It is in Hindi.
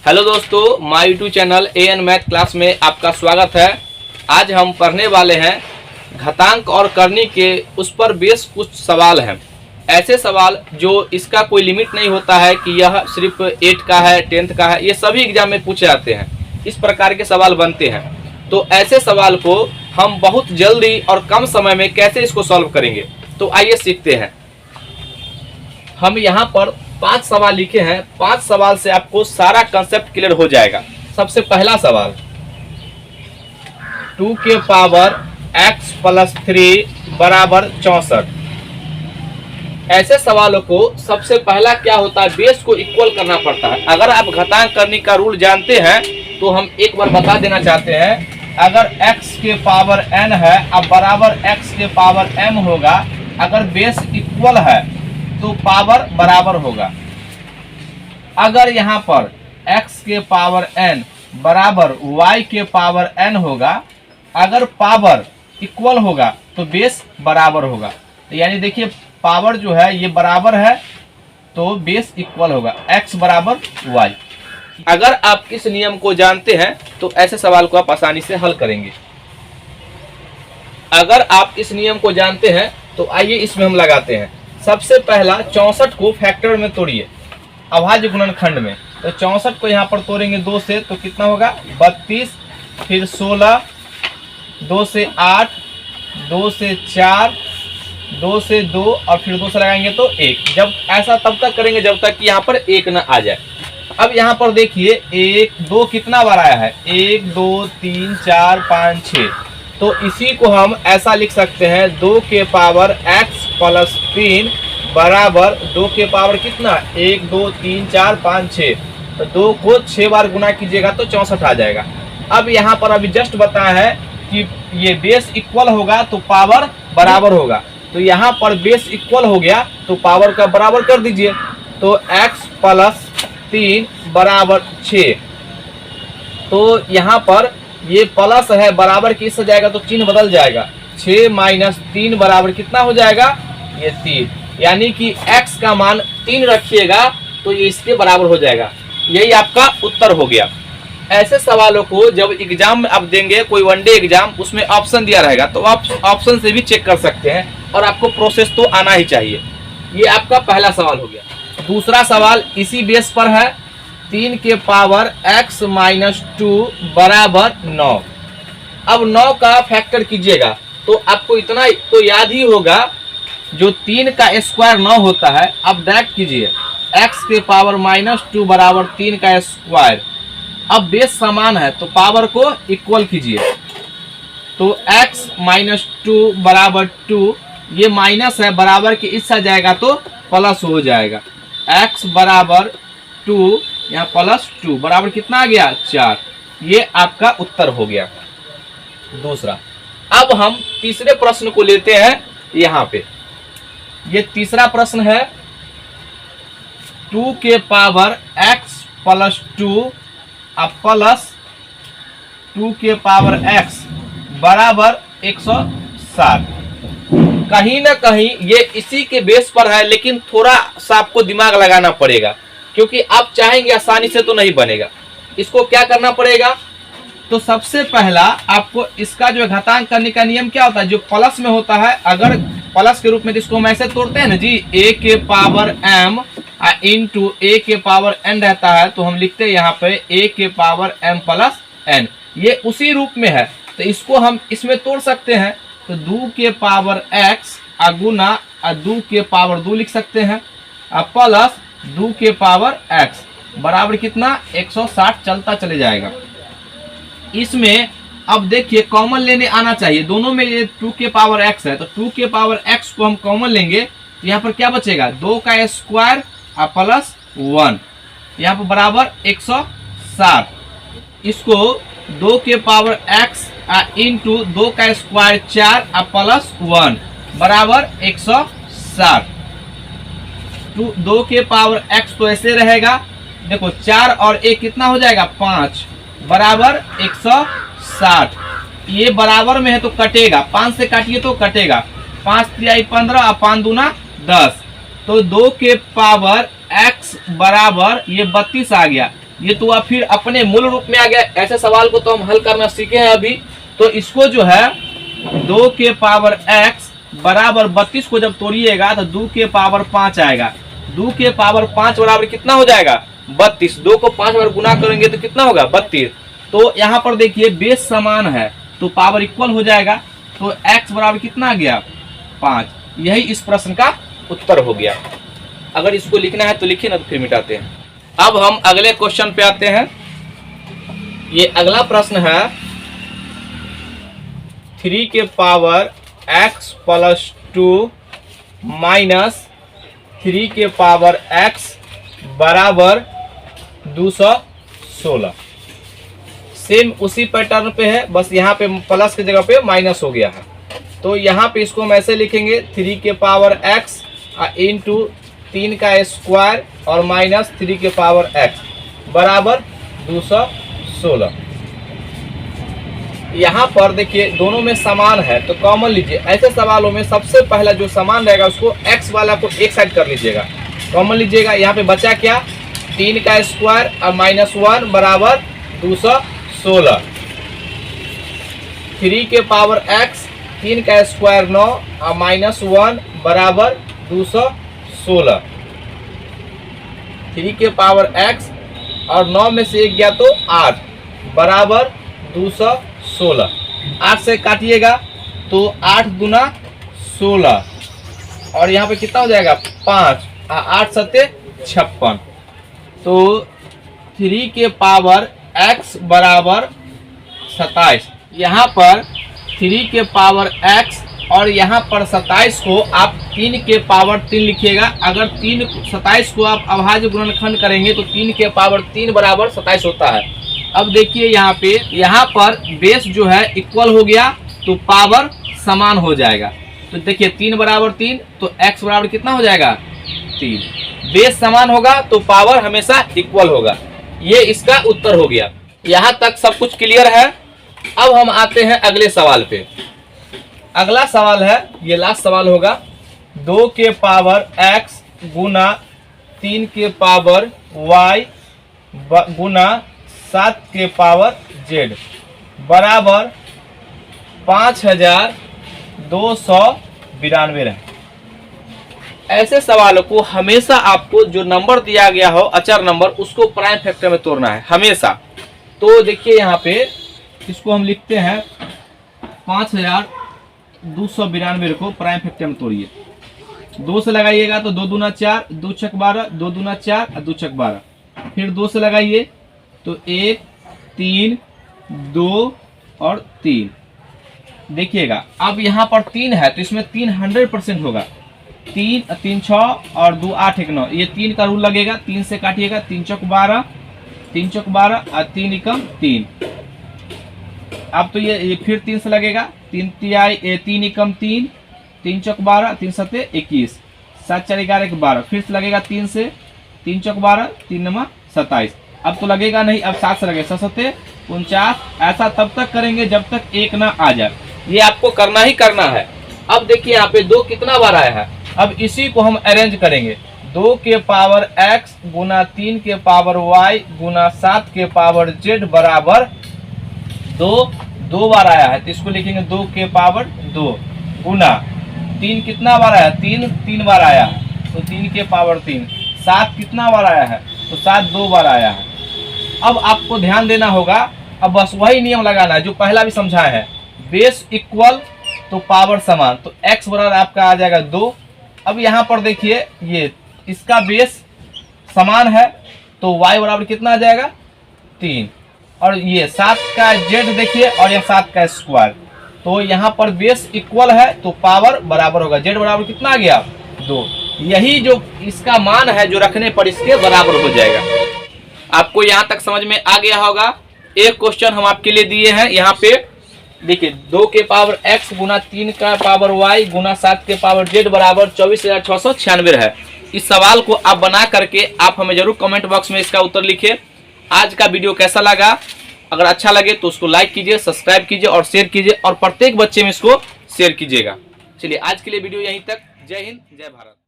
हेलो दोस्तों, my YouTube channel AN math class में आपका स्वागत है। आज हम पढ़ने वाले हैं घातांक और करनी के उस पर बेस कुछ सवाल हैं। ऐसे सवाल जो इसका कोई लिमिट नहीं होता है कि यह सिर्फ 8 का है, 10th का है, ये सभी एग्जाम में पूछे जाते हैं। इस प्रकार के सवाल बनते हैं। तो ऐसे सवाल को हम बहुत जल्दी और कम समय में कैसे इसको सॉल्व करेंगे, तो आइए सीखते हैं। हम यहाँ पर 5 सवाल लिखे हैं। 5 सवाल से आपको सारा कंसेप्ट क्लियर हो जाएगा। सबसे पहला सवाल, 2 के पावर x प्लस 3 बराबर 64। ऐसे सवालों को सबसे पहला क्या होता है, बेस को इक्वल करना पड़ता है। अगर आप घातांक करने का रूल जानते हैं तो हम एक बार बता देना चाहते हैं। अगर x के पावर n है अब बराबर x के पावर m होगा। अगर बेस इक्वल है तो पावर बराबर होगा। अगर यहाँ पर x के पावर n बराबर y के पावर n होगा। अगर पावर इक्वल होगा तो बेस बराबर होगा। तो यानी देखिए पावर जो है ये बराबर है तो बेस इक्वल होगा, x बराबर y। अगर आप इस नियम को जानते हैं तो ऐसे सवाल को आप आसानी से हल करेंगे। अगर आप इस नियम को जानते हैं तो आइए इसमें हम लगाते हैं। सबसे पहला 64 को फैक्टर में तोड़िए, अभाज्य गुणनखंड में। तो 64 को यहाँ पर तोड़ेंगे 2 से तो कितना होगा 32, फिर 16, 2 से 8, 2 से 4, 2 से 2 और फिर 2 से लगाएंगे तो 1। जब ऐसा तब तक करेंगे जब तक कि यहाँ पर 1 ना आ जाए। अब यहाँ पर देखिए 1 2 कितना बार आया है, 1 2 3 4 5 6। तो इसी को हम ऐसा लिख सकते हैं 2 के पावर x प्लस 3 बराबर 2 के पावर कितना 1 2 3 4 5 6। तो 2 को 6 बार गुना कीजिएगा तो 64 आ जाएगा। अब यहाँ पर अभी जस्ट बताया है कि ये बेस इक्वल होगा तो पावर बराबर होगा। तो यहाँ पर बेस इक्वल हो गया तो पावर का बराबर कर दीजिए। तो x प्लस 3 बराबर 6। तो यहाँ पर ये प्लस है, बराबर किस से जाएगा तो चिन्ह बदल जाएगा। 6 माइनस 3 बराबर कितना हो जाएगा, ये 3। यानी कि x का मान 3 रखिएगा तो ये इसके बराबर हो जाएगा। यही आपका उत्तर हो गया। ऐसे सवालों को जब एग्जाम में आप देंगे, कोई वनडे एग्जाम, उसमें ऑप्शन दिया रहेगा तो आप ऑप्शन से भी चेक कर सकते हैं और आपको प्रोसेस तो आना ही चाहिए। ये आपका पहला सवाल हो गया। दूसरा सवाल इसी बेस पर है, 3 के पावर x माइनस 2 बराबर 9। अब 9 का फैक्टर कीजिएगा तो आपको इतना तो याद ही होगा, जो 3 का स्क्वायर 9 होता है। अब डायरेक्ट कीजिए x के पावर माइनस 2 बराबर 3 का स्क्वायर। अब बेस समान है तो पावर को इक्वल कीजिए। तो x माइनस 2 बराबर 2, ये माइनस है, बराबर के इस आ जाएगा तो प्लस हो जाएगा। x बराबर 2 यहाँ प्लस 2 बराबर कितना आ गया 4। ये आपका उत्तर हो गया दूसरा। अब हम तीसरे प्रश्न को लेते हैं। यहाँ पे ये तीसरा प्रश्न है, 2 के पावर x प्लस 2 प्लस 2 के पावर x बराबर 160। कहीं ना कहीं ये इसी के बेस पर है, लेकिन थोड़ा सा आपको दिमाग लगाना पड़ेगा क्योंकि आप चाहेंगे आसानी से तो नहीं बनेगा। इसको क्या करना पड़ेगा, तो सबसे पहला आपको इसका जो घातांक करने का नियम क्या होता है, जो प्लस में होता है, अगर प्लस के रूप में इसको हम ऐसे तोड़ते हैं ना जी, a के पावर m इंटू a के पावर n रहता है, तो हम लिखते हैं यहाँ पे a के पावर m प्लस n। ये उसी रूप में है तो इसको हम इसमें तोड़ सकते हैं। तो 2 के पावर x गुना 2 के पावर 2 लिख सकते हैं प्लस 2 के पावर x बराबर कितना 160 चलता चले जाएगा। इसमें अब देखिए कॉमन लेने आना चाहिए, दोनों में ये 2 के पावर x है तो 2 के पावर x को हम कॉमन लेंगे तो यहाँ पर क्या बचेगा 2 का स्क्वायर प्लस 1, यहाँ पर बराबर 160। इसको 2 के पावर x इंटू 2 का स्क्वायर 4 प्लस 1 बराबर 160। 2 के पावर x तो ऐसे रहेगा, देखो 4 और 1 कितना हो जाएगा 5 बराबर 160। ये बराबर में है तो कटेगा, 5 से काटिए तो कटेगा, 5 तिहाई 15 और 5 दूना 10। तो 2 के पावर x बराबर ये 32 आ गया। ये तो आप फिर अपने मूल रूप में आ गया। ऐसे सवाल को तो हम हल करना सीखे हैं अभी। तो इसको जो है 2 के पावर x बराबर 32 को जब तोड़िएगा तो 2 के पावर 5 आएगा। 2 के पावर 5 बराबर कितना हो जाएगा? 32। 2 को 5 बार गुना करेंगे तो कितना होगा? 32। तो यहाँ पर देखिए बेस समान है तो पावर इक्वल हो जाएगा। तो x बराबर कितना आ गया? 5। यही इस प्रश्न का उत्तर हो गया। अगर इसको लिखना है तो लिखिए, ना तो फिर मिटाते हैं। अब हम अगले क्वेश्चन पे आते हैं। ये अगला प्रश्न है 3 के पावर x प्लस 2 माइनस 3 के पावर x बराबर 216। सेम उसी पैटर्न पे है, बस यहाँ पे प्लस की जगह पे माइनस हो गया है। तो यहाँ पे इसको हम ऐसे लिखेंगे 3 के पावर x इंटू 3 का स्क्वायर और माइनस 3 के पावर x बराबर 216। यहाँ पर देखिए दोनों में समान है तो कॉमन लीजिए। ऐसे सवालों में सबसे पहला जो समान रहेगा उसको x वाला को एक साइड कर लीजिएगा, कॉमन लीजिएगा। यहाँ पे बचा क्या? 3 का स्क्वायर और माइनस 1 बराबर 216। 3 के पावर x 3 का स्क्वायर 9 और माइनस 1 बराबर 216। 3 के पावर x और 9 में से 1 गया तो 8 बराबर 216। 8 से काटिएगा तो 8 दूना 16 और यहाँ पे कितना हो जाएगा? 5। 8 सत्ते 56। तो 3 के पावर x बराबर 27। यहाँ पर 3 के पावर x और यहाँ पर 27 को आप 3 के पावर 3 लिखिएगा। अगर 27 को आप अभाज्य गुणनखंड करेंगे तो 3 के पावर 3 बराबर 27 होता है। अब देखिए यहाँ पर बेस जो है इक्वल हो गया तो पावर समान हो जाएगा। तो देखिए 3 बराबर 3 तो x बराबर कितना हो जाएगा? 3। बेस समान होगा तो पावर हमेशा इक्वल होगा। ये इसका उत्तर हो गया। यहाँ तक सब कुछ क्लियर है। अब हम आते हैं अगले सवाल पे। अगला सवाल है, ये लास्ट सवाल होगा। 2 के पावर x गुना 3 के पावर y गुना 7 के पावर z बराबर 5292 है। ऐसे सवालों को हमेशा आपको जो नंबर दिया गया हो अचर नंबर उसको प्राइम फैक्टर में तोड़ना है हमेशा। तो देखिए यहाँ पे इसको हम लिखते हैं 5292 को प्राइम फैक्टर में तोड़िए। 2 से लगाइएगा तो 2 दूना 4, 2 छक 12, 2 दूना 4 और 2 छक 12। फिर 2 से लगाइए तो 1 3 2 और 3। देखिएगा अब यहाँ पर 3 है तो इसमें 3 100% होगा। 3 3 6 और 2 8 1 9, ये 3 का रूल लगेगा। 3 से काटिएगा 3 चौक 12, 3 चौक 12 और 3 एकम 3। अब तो ये फिर 3 से लगेगा 3 एकम 3, 3 चौक 12, 3 सत्ते 21, 7 4 11 12। फिर से लगेगा 3 से 3 चौक 12, 3 नमा 27। अब तो लगेगा नहीं, अब 7 से लगेगा 7 सत्ते 49। ऐसा तब तक करेंगे जब तक 1 ना आ जाए। ये आपको करना ही करना है। अब देखिए यहाँ पे 2 कितना बार आया है। अब इसी को हम अरेंज करेंगे। 2 के पावर x गुना 3 के पावर y गुना 7 के पावर z बराबर 2 बार आया है तो इसको लिखेंगे 2 के पावर 2 गुना 3 कितना बार आया? 3 बार आया है तो 3 के पावर 3। 7 कितना बार आया है? तो 7 2 बार आया है। अब आपको ध्यान देना होगा, अब बस वही नियम लगाना है जो पहला भी समझाए हैं। बेस इक्वल तो पावर समान, तो x बराबर आपका आ जाएगा 2। अब यहाँ पर देखिए ये इसका बेस समान है तो y बराबर कितना आ जाएगा? 3। और ये 7 का z देखिए और ये 7 का स्क्वायर, तो यहाँ पर बेस इक्वल है तो पावर बराबर होगा। z बराबर कितना आ गया? 2। यही जो इसका मान है जो रखने पर इसके बराबर हो जाएगा। आपको यहाँ तक समझ में आ गया होगा। एक क्वेश्चन हम आपके लिए दिए हैं यहाँ पे देखिए 2 के पावर x गुना 3 का पावर y गुना 7 के पावर z बराबर 24,696 है। इस सवाल को आप बना करके आप हमें जरूर कमेंट बॉक्स में इसका उत्तर लिखिए। आज का वीडियो कैसा लगा? अगर अच्छा लगे तो उसको लाइक कीजिए, सब्सक्राइब कीजिए और शेयर कीजिए और प्रत्येक बच्चे में इसको शेयर कीजिएगा। चलिए आज के लिए वीडियो यहीं तक। जय हिंद, जय भारत।